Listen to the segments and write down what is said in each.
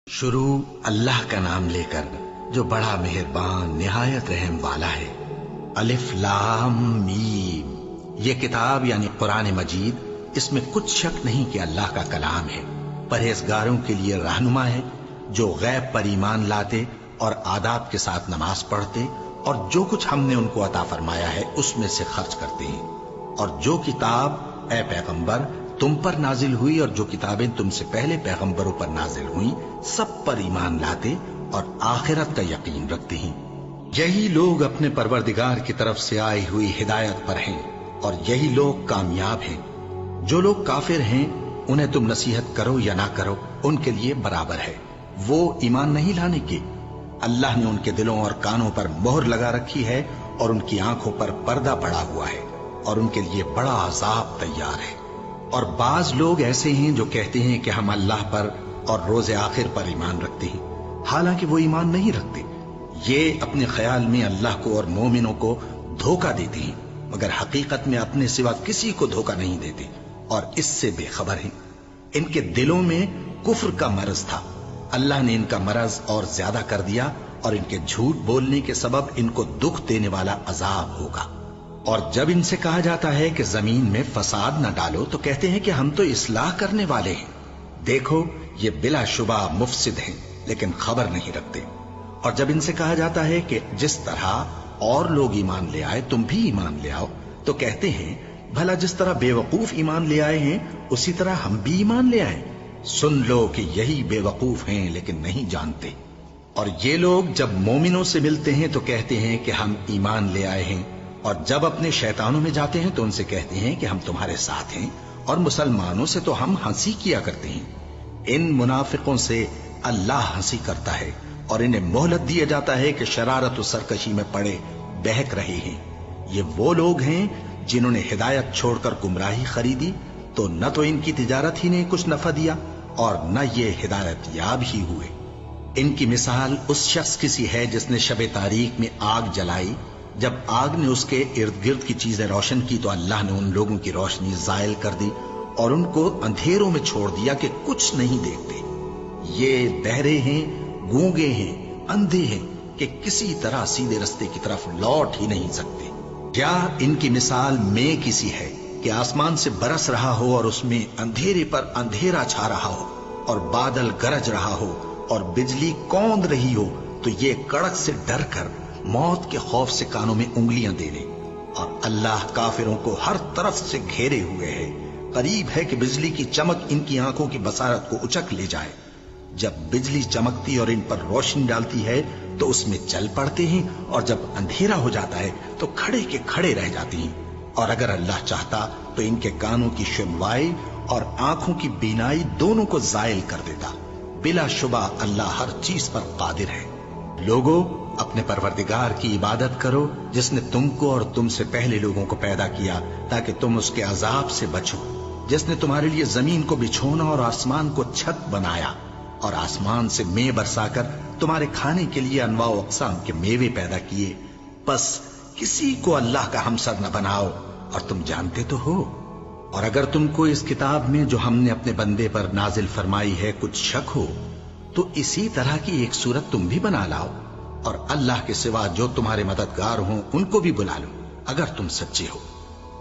شروع اللہ کا نام لے کر جو بڑا مہربان نہایت رحم والا ہے۔ الف لام میم، یہ کتاب یعنی قرآن مجید، اس میں کچھ شک نہیں کہ اللہ کا کلام ہے، پرہیزگاروں کے لیے رہنما ہے، جو غیب پر ایمان لاتے اور آداب کے ساتھ نماز پڑھتے اور جو کچھ ہم نے ان کو عطا فرمایا ہے اس میں سے خرچ کرتے ہیں، اور جو کتاب اے پیغمبر تم پر نازل ہوئی اور جو کتابیں تم سے پہلے پیغمبروں پر نازل ہوئیں سب پر ایمان لاتے اور آخرت کا یقین رکھتے ہیں۔ یہی لوگ اپنے پروردگار کی طرف سے آئی ہوئی ہدایت پر ہیں اور یہی لوگ کامیاب ہیں۔ جو لوگ کافر ہیں انہیں تم نصیحت کرو یا نہ کرو ان کے لیے برابر ہے، وہ ایمان نہیں لانے کے۔ اللہ نے ان کے دلوں اور کانوں پر مہر لگا رکھی ہے اور ان کی آنکھوں پر پردہ پڑا ہوا ہے اور ان کے لیے بڑا عذاب تیار ہے۔ اور بعض لوگ ایسے ہیں جو کہتے ہیں کہ ہم اللہ پر اور روز آخر پر ایمان رکھتے ہیں، حالانکہ وہ ایمان نہیں رکھتے۔ یہ اپنے خیال میں اللہ کو اور مومنوں کو دھوکہ دیتے ہیں، مگر حقیقت میں اپنے سوا کسی کو دھوکہ نہیں دیتے اور اس سے بے خبر ہیں۔ ان کے دلوں میں کفر کا مرض تھا، اللہ نے ان کا مرض اور زیادہ کر دیا اور ان کے جھوٹ بولنے کے سبب ان کو دکھ دینے والا عذاب ہوگا۔ اور جب ان سے کہا جاتا ہے کہ زمین میں فساد نہ ڈالو تو کہتے ہیں کہ ہم تو اصلاح کرنے والے ہیں۔ دیکھو یہ بلا شبہ مفسد ہیں لیکن خبر نہیں رکھتے۔ اور جب ان سے کہا جاتا ہے کہ جس طرح اور لوگ ایمان لے آئے تم بھی ایمان لے آؤ تو کہتے ہیں بھلا جس طرح بے وقوف ایمان لے آئے ہیں اسی طرح ہم بھی ایمان لے آئیں۔ سن لو کہ یہی بے وقوف ہیں لیکن نہیں جانتے۔ اور یہ لوگ جب مومنوں سے ملتے ہیں تو کہتے ہیں کہ ہم ایمان لے آئے ہیں، اور جب اپنے شیطانوں میں جاتے ہیں تو ان سے کہتے ہیں کہ ہم تمہارے ساتھ ہیں، اور مسلمانوں سے تو ہم ہنسی کیا کرتے ہیں۔ ان منافقوں سے اللہ ہنسی کرتا ہے اور انہیں مہلت دیا جاتا ہے کہ شرارت و سرکشی میں پڑے بہک رہے ہیں۔ یہ وہ لوگ ہیں جنہوں نے ہدایت چھوڑ کر گمراہی خریدی، تو نہ تو ان کی تجارت ہی نے کچھ نفع دیا اور نہ یہ ہدایت یاب ہی ہوئے۔ ان کی مثال اس شخص کی سی ہے جس نے شب تاریک میں آگ جلائی، جب آگ نے اس کے ارد گرد کی چیزیں روشن کی تو اللہ نے ان لوگوں کی روشنی زائل کر دی اور ان کو اندھیروں میں چھوڑ دیا کہ کچھ نہیں دیکھتے۔ یہ بہرے ہیں، گونگے ہیں، اندھے ہیں کہ کسی طرح سیدھے رستے کی طرف لوٹ ہی نہیں سکتے۔ کیا ان کی مثال میں کسی ہے کہ آسمان سے برس رہا ہو اور اس میں اندھیرے پر اندھیرا چھا رہا ہو اور بادل گرج رہا ہو اور بجلی کوند رہی ہو تو یہ کڑک سے ڈر کر موت کے خوف سے کانوں میں انگلیاں دے لے۔ اور اللہ کافروں کو ہر طرف سے گھیرے ہوئے ہے، قریب ہے کہ بجلی کی چمک ان کی آنکھوں کی بصارت کو اچک لے جائے۔ جب بجلی چمکتی اور ان پر روشنی ڈالتی ہے تو اس میں چل پڑتے ہیں، اور جب اندھیرا ہو جاتا ہے تو کھڑے کے کھڑے رہ جاتے ہیں۔ اور اگر اللہ چاہتا تو ان کے کانوں کی سنوائی اور آنکھوں کی بینائی دونوں کو زائل کر دیتا۔ بلا شبہ اللہ ہر چیز پر قادر ہے۔ لوگوں، اپنے پروردگار کی عبادت کرو جس نے تم کو اور تم سے پہلے لوگوں کو پیدا کیا تاکہ تم اس کے عذاب سے بچو، جس نے تمہارے لیے زمین کو بچھونا اور آسمان کو چھت بنایا اور آسمان سے مے برسا کر تمہارے کھانے کے لیے انواع و اقسام کے میوے پیدا کیے۔ بس کسی کو اللہ کا ہمسر نہ بناؤ، اور تم جانتے تو ہو۔ اور اگر تم کو اس کتاب میں جو ہم نے اپنے بندے پر نازل فرمائی ہے کچھ شک ہو تو اسی طرح کی ایک صورت تم بھی بنا لاؤ، اور اللہ کے سوا جو تمہارے مددگار ہوں ان کو بھی بلا لو اگر تم سچے ہو۔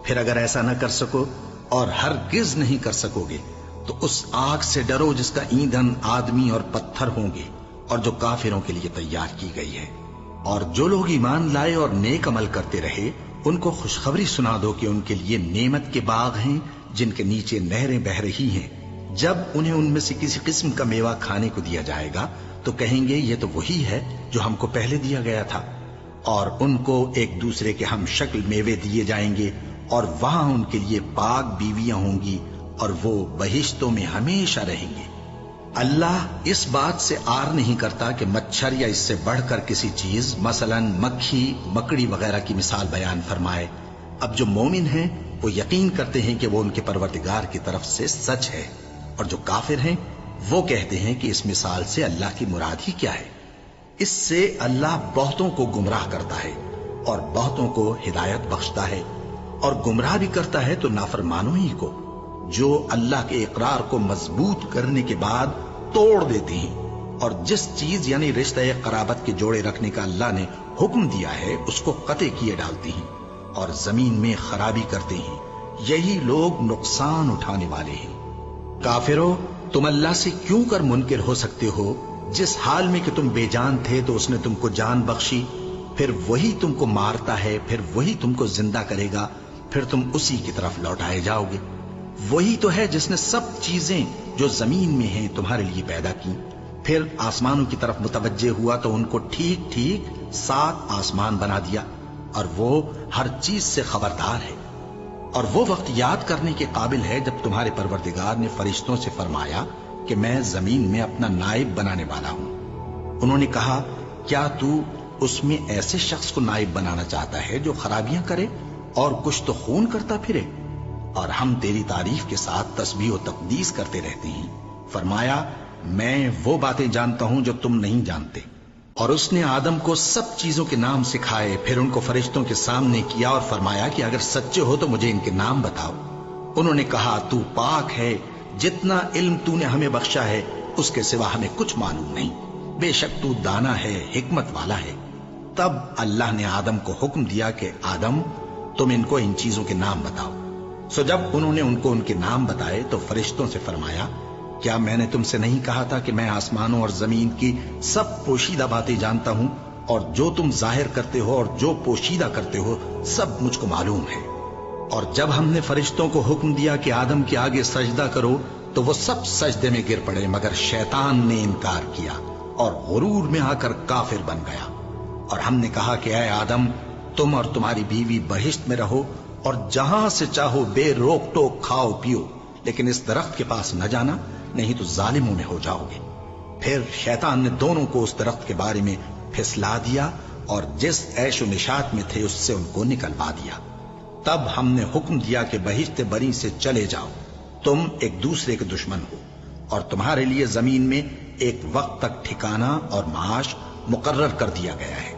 پھر اگر ایسا نہ کر سکو اور ہرگز نہیں کر سکو گے تو اس آگ سے ڈرو جس کا ایندھن آدمی اور پتھر ہوں گے اور جو کافروں کے لیے تیار کی گئی ہے۔ اور جو لوگ ایمان لائے اور نیک عمل کرتے رہے ان کو خوشخبری سنا دو کہ ان کے لیے نعمت کے باغ ہیں جن کے نیچے نہریں بہہ رہی ہیں۔ جب انہیں ان میں سے کسی قسم کا میوہ کھانے کو دیا جائے گا تو کہیں گے یہ تو وہی ہے جو ہم کو پہلے دیا گیا تھا، اور ان کو ایک دوسرے کے ہم شکل میوے دیے جائیں گے، اور وہاں ان کے لیے پاک بیویاں ہوں گی اور وہ بہشتوں میں ہمیشہ رہیں گے۔ اللہ اس بات سے آر نہیں کرتا کہ مچھر یا اس سے بڑھ کر کسی چیز مثلا مکھی، مکڑی وغیرہ کی مثال بیان فرمائے۔ اب جو مومن ہیں وہ یقین کرتے ہیں کہ وہ ان کے پروردگار کی طرف سے سچ ہے، اور جو کافر ہیں وہ کہتے ہیں کہ اس مثال سے اللہ کی مراد ہی کیا ہے۔ اس سے اللہ بہتوں کو گمراہ کرتا ہے اور بہتوں کو ہدایت بخشتا ہے، اور گمراہ بھی کرتا ہے تو نافرمانوں ہی کو، جو اللہ کے اقرار کو مضبوط کرنے کے بعد توڑ دیتے ہیں اور جس چیز یعنی رشتہ قرابت کے جوڑے رکھنے کا اللہ نے حکم دیا ہے اس کو قطع کیے ڈالتی ہیں اور زمین میں خرابی کرتے ہیں، یہی لوگ نقصان اٹھانے والے ہیں۔ کافرو، تم اللہ سے کیوں کر منکر ہو سکتے ہو؟ جس حال میں کہ تم بے جان تھے تو اس نے تم کو جان بخشی، پھر وہی تم کو مارتا ہے، پھر وہی تم کو زندہ کرے گا، پھر تم اسی کی طرف لوٹائے جاؤ گے۔ وہی تو ہے جس نے سب چیزیں جو زمین میں ہیں تمہارے لیے پیدا کی، پھر آسمانوں کی طرف متوجہ ہوا تو ان کو ٹھیک ٹھیک 7 آسمان بنا دیا، اور وہ ہر چیز سے خبردار ہے۔ اور وہ وقت یاد کرنے کے قابل ہے جب تمہارے پروردگار نے فرشتوں سے فرمایا کہ میں زمین میں اپنا نائب بنانے والا ہوں۔ انہوں نے کہا، کیا تو اس میں ایسے شخص کو نائب بنانا چاہتا ہے جو خرابیاں کرے اور کچھ تو خون کرتا پھرے؟ اور ہم تیری تعریف کے ساتھ تسبیح و تقدیس کرتے رہتے ہیں۔ فرمایا، میں وہ باتیں جانتا ہوں جو تم نہیں جانتے۔ اور اس نے آدم کو سب چیزوں کے نام سکھائے، پھر ان کو فرشتوں کے سامنے کیا اور فرمایا کہ اگر سچے ہو تو مجھے ان کے نام بتاؤ۔ انہوں نے کہا، تو پاک ہے، جتنا علم تو نے ہمیں بخشا ہے اس کے سوا ہمیں کچھ معلوم نہیں، بے شک تو دانا ہے، حکمت والا ہے۔ تب اللہ نے آدم کو حکم دیا کہ آدم، تم ان کو ان چیزوں کے نام بتاؤ۔ سو جب انہوں نے ان کو ان کے نام بتائے تو فرشتوں سے فرمایا، کیا میں نے تم سے نہیں کہا تھا کہ میں آسمانوں اور زمین کی سب پوشیدہ باتیں جانتا ہوں، اور جو تم ظاہر کرتے ہو اور جو پوشیدہ کرتے ہو سب مجھ کو معلوم ہے۔ اور جب ہم نے فرشتوں کو حکم دیا کہ آدم کے آگے سجدہ کرو تو وہ سب سجدے میں گر پڑے، مگر شیطان نے انکار کیا اور غرور میں آ کر کافر بن گیا۔ اور ہم نے کہا کہ اے آدم، تم اور تمہاری بیوی بہشت میں رہو اور جہاں سے چاہو بے روک ٹوک کھاؤ پیو، لیکن اس درخت کے پاس نہ جانا، نہیں تو ظالموں میں ہو جاؤ گے۔ پھر شیطان نے دونوں کو اس درخت کے بارے میں پھسلا دیا اور جس عیش و نشاط میں تھے اس سے ان کو نکلوا دیا۔ تب ہم نے حکم دیا کہ بہشت بری سے چلے جاؤ، تم ایک دوسرے کے دشمن ہو، اور تمہارے لیے زمین میں ایک وقت تک ٹھکانہ اور معاش مقرر کر دیا گیا ہے۔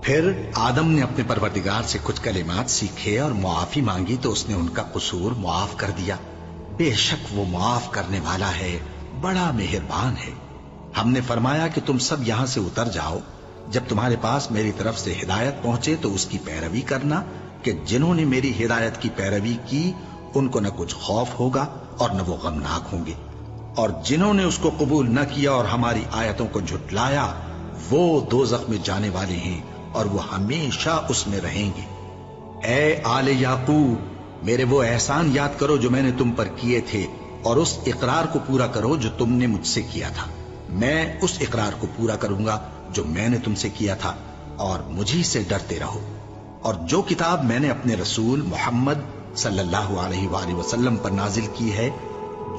پھر آدم نے اپنے پروردگار سے کچھ کلمات سیکھے اور معافی مانگی تو اس نے ان کا قصور معاف کر دیا۔ بے شک وہ معاف کرنے والا ہے، بڑا مہربان ہے۔ ہم نے فرمایا کہ تم سب یہاں سے اتر جاؤ، جب تمہارے پاس میری طرف سے ہدایت پہنچے تو اس کی پیروی کرنا، کہ جنہوں نے میری ہدایت کی پیروی کی ان کو نہ کچھ خوف ہوگا اور نہ وہ غمناک ہوں گے، اور جنہوں نے اس کو قبول نہ کیا اور ہماری آیتوں کو جھٹلایا وہ دوزخ میں جانے والے ہیں اور وہ ہمیشہ اس میں رہیں گے۔ اے آل یعقوب، میرے وہ احسان یاد کرو جو میں نے تم پر کیے تھے، اور اس اقرار کو پورا کرو جو تم نے مجھ سے کیا تھا۔ میں اس اقرار کو پورا کروں گا جو میں نے تم سے کیا تھا، اور مجھی سے ڈرتے رہو۔ اور جو کتاب میں نے اپنے رسول محمد صلی اللہ علیہ وآلہ وسلم پر نازل کی ہے،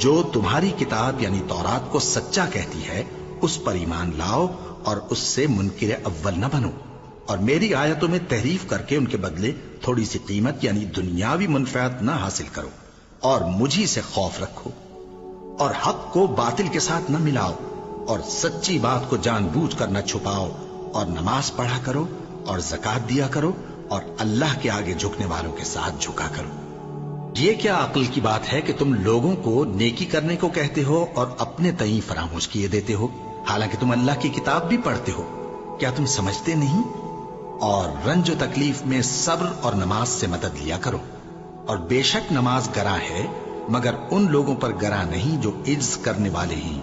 جو تمہاری کتاب یعنی تورات کو سچا کہتی ہے، اس پر ایمان لاؤ اور اس سے منکر اول نہ بنو، اور میری آیتوں میں تحریف کر کے ان کے بدلے تھوڑی سی قیمت یعنی دنیاوی منفعت نہ حاصل کرو، اور مجھی سے خوف رکھو، اور حق کو باطل کے ساتھ نہ ملاؤ، اور سچی بات کو جان بوجھ کر نہ چھپاؤ، اور نماز پڑھا کرو اور زکوٰۃ دیا کرو، اور اللہ کے آگے جھکنے والوں کے ساتھ جھکا کرو۔ یہ کیا عقل کی بات ہے کہ تم لوگوں کو نیکی کرنے کو کہتے ہو اور اپنے تئیں فراموش کیے دیتے ہو، حالانکہ تم اللہ کی کتاب بھی پڑھتے ہو؟ کیا تم سمجھتے نہیں؟ اور رنج و تکلیف میں صبر اور نماز سے مدد لیا کرو، اور بے شک نماز گراں ہے، مگر ان لوگوں پر گراں نہیں جو عجز کرنے والے ہیں،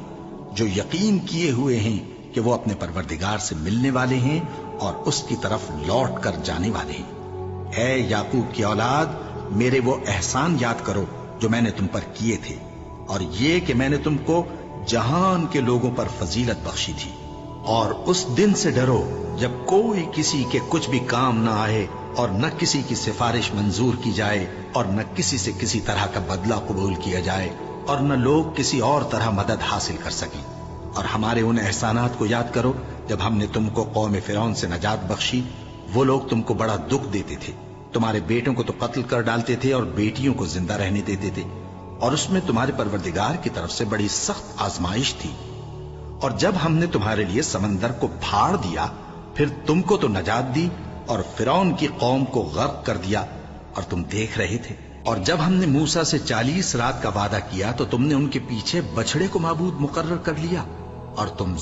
جو یقین کیے ہوئے ہیں کہ وہ اپنے پروردگار سے ملنے والے ہیں اور اس کی طرف لوٹ کر جانے والے ہیں۔ اے یعقوب کی اولاد، میرے وہ احسان یاد کرو جو میں نے تم پر کیے تھے، اور یہ کہ میں نے تم کو جہان کے لوگوں پر فضیلت بخشی تھی۔ اور اس دن سے ڈرو جب کوئی کسی کے کچھ بھی کام نہ آئے، اور نہ کسی کی سفارش منظور کی جائے، اور نہ کسی سے کسی طرح کا بدلہ قبول کیا جائے، اور نہ لوگ کسی اور طرح مدد حاصل کر سکیں۔ اور ہمارے ان احسانات کو یاد کرو جب ہم نے تم کو قوم فرعون سے نجات بخشی۔ وہ لوگ تم کو بڑا دکھ دیتے تھے، تمہارے بیٹوں کو تو قتل کر ڈالتے تھے اور بیٹیوں کو زندہ رہنے دیتے تھے، اور اس میں تمہارے پروردگار کی طرف سے بڑی سخت آزمائش تھی۔ اور جب ہم نے تمہارے لیے سمندر کو پھاڑ دیا، پھر تم کو تو نجات دی اور فرعون کی قوم کو غرق کر دیا، اور تم دیکھ رہے تھے۔ اور جب ہم نے موسیٰ سے 40 رات کا وعدہ کیا تو تم نے ان کے پیچھے بچڑے کو معبود مقرر کر لیا، اور تم